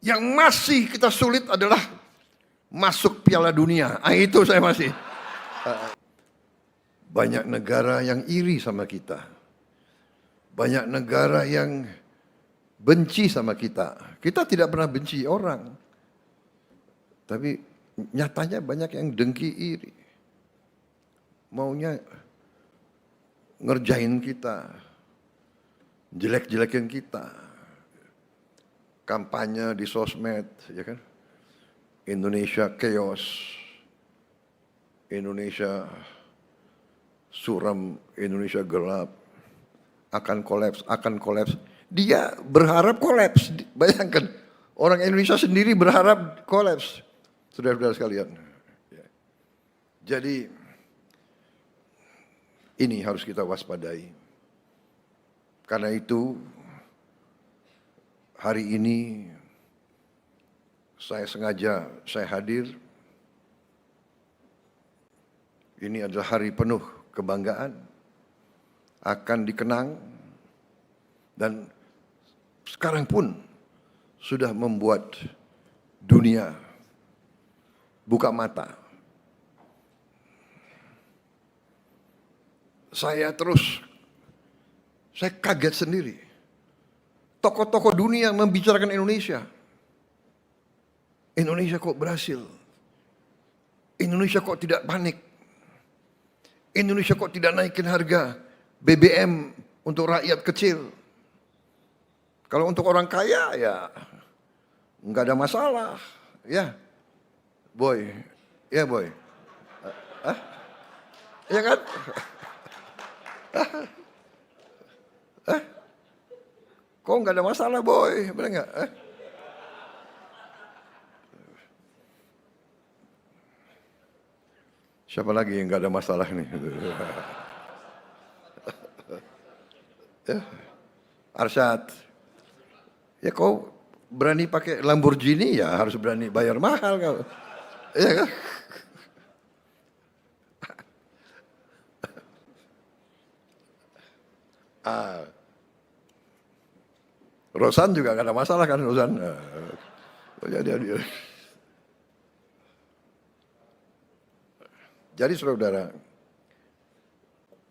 Yang masih kita sulit adalah masuk Piala Dunia. Itu saya masih. Banyak negara yang iri sama kita. Banyak negara yang benci sama kita. Kita tidak pernah benci orang. Tapi nyatanya banyak yang dengki iri. Maunya ngerjain kita. Jelek-jelekin kita. Kampanye di sosmed, ya kan? Indonesia chaos. Indonesia suram, Indonesia gelap. Akan kolaps. Dia berharap kolaps. Bayangkan, orang Indonesia sendiri berharap kolaps. Saudara-saudara sekalian. Jadi, ini harus kita waspadai. Karena itu, hari ini saya sengaja hadir. Ini adalah hari penuh kebanggaan, akan dikenang, dan sekarang pun sudah membuat dunia buka mata. Saya kaget sendiri. Tokoh-tokoh dunia membicarakan Indonesia. Indonesia kok berhasil? Indonesia kok tidak panik? Indonesia kok tidak naikin harga BBM untuk rakyat kecil? Kalau untuk orang kaya ya nggak ada masalah, ya, boy, ya boy, ya kan? Kok nggak ada masalah, boy, benar nggak? Siapa lagi yang nggak ada masalah nih? Arsyad, ya kau berani pakai Lamborghini ya harus berani bayar mahal kau, ya kan? Rosan juga gak ada masalah kan, Rosan? Jadi saudara,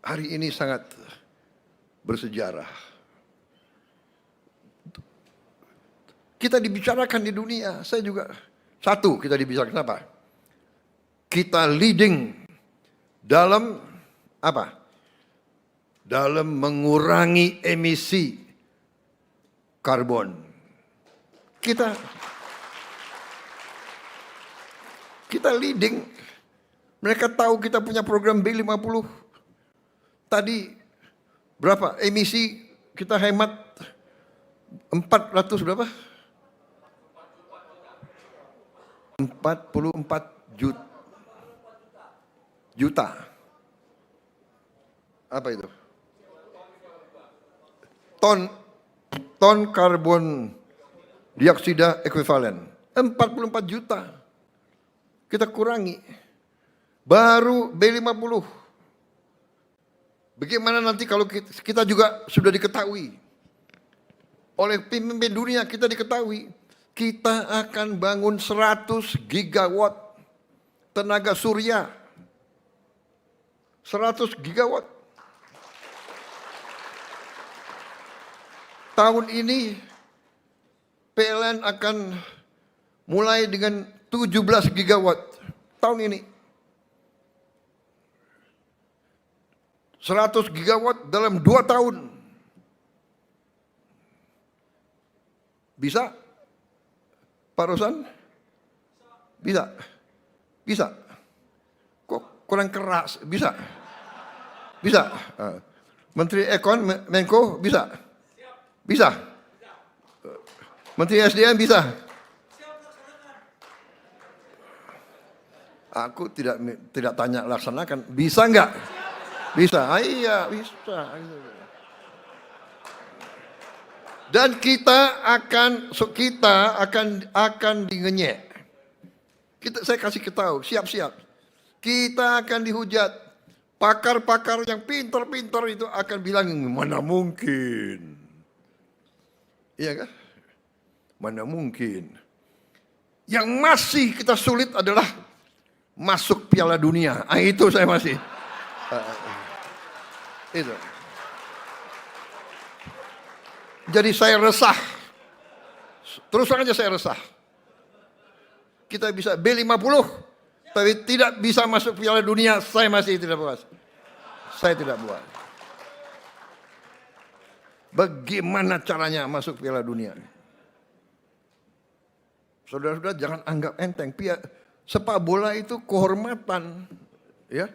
hari ini sangat bersejarah. Kita dibicarakan di dunia, saya juga. Satu, kita dibicarakan apa? Kita leading dalam apa? Dalam mengurangi emisi karbon. Kita leading. Mereka tahu kita punya program B50. Tadi berapa emisi kita hemat? 400 berapa? 44 juta. Apa itu? Ton karbon dioksida ekuivalen. 44 juta. Kita kurangi. Baru B50. Bagaimana nanti kalau kita juga sudah diketahui oleh pemimpin dunia, kita diketahui kita akan bangun 100 gigawatt tenaga surya. 100 gigawatt. Tahun ini PLN akan mulai dengan 17 gigawatt. Tahun ini. 100 gigawatt dalam 2 tahun. Bisa? Pak Rosan? Bisa? Bisa? Kok kurang keras? Bisa? Bisa? Menteri Ekon, Menko, bisa? Bisa? Menteri SDM bisa? Aku tidak tanya laksanakan. Bisa enggak? Bisa, iya bisa. Dan kita akan dingenyek. Saya kasih tahu, siap-siap. Kita akan dihujat. Pakar-pakar yang pintar-pintar itu akan bilang, mana mungkin. Iya kan? Mana mungkin. Yang masih kita sulit adalah masuk Piala Dunia. Itu saya masih. Itu. Jadi saya resah. Terus terang aja saya resah. Kita bisa B50, tapi tidak bisa masuk Piala Dunia. Saya masih tidak puas. Saya tidak puas. Bagaimana caranya masuk Piala Dunia? Saudara-saudara jangan anggap enteng. Sepak bola itu kehormatan, ya.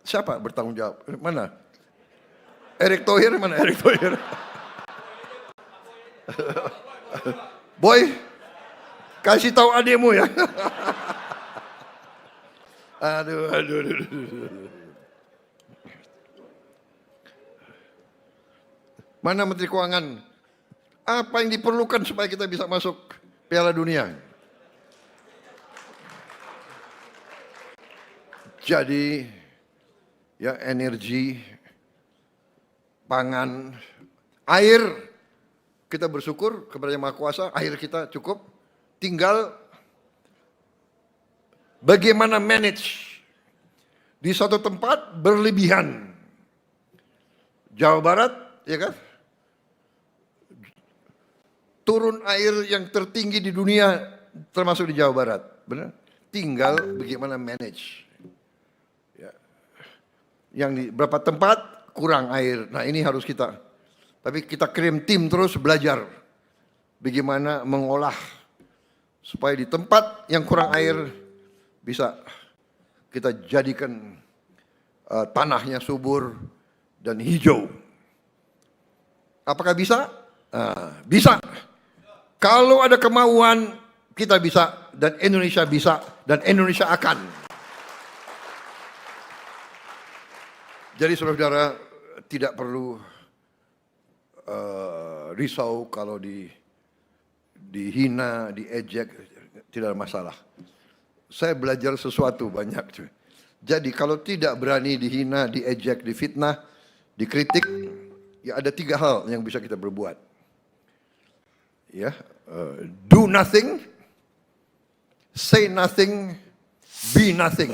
Siapa bertanggung jawab? Mana? Erick Thohir mana? Erick Thohir. Boy, kasih tahu ademu ya. Aduh. Mana Menteri Keuangan? Apa yang diperlukan supaya kita bisa masuk Piala Dunia? Jadi, ya energi, pangan, air, kita bersyukur kepada Yang Maha Kuasa, air kita cukup. Tinggal bagaimana manage di suatu tempat berlebihan. Jawa Barat, ya kan? Turun air yang tertinggi di dunia termasuk di Jawa Barat, benar? Tinggal bagaimana manage. Ya. Yang di beberapa tempat kurang air. Nah ini harus kita. Tapi kita kirim tim terus belajar bagaimana mengolah supaya di tempat yang kurang air bisa kita jadikan tanahnya subur dan hijau. Apakah bisa? Bisa. Kalau ada kemauan, kita bisa, dan Indonesia bisa, dan Indonesia akan. Jadi saudara-saudara tidak perlu risau kalau dihina, diejek, tidak ada masalah. Saya belajar sesuatu banyak. Jadi kalau tidak berani dihina, diejek, difitnah, dikritik, ya ada 3 hal yang bisa kita berbuat. Ya, do nothing, say nothing, be nothing.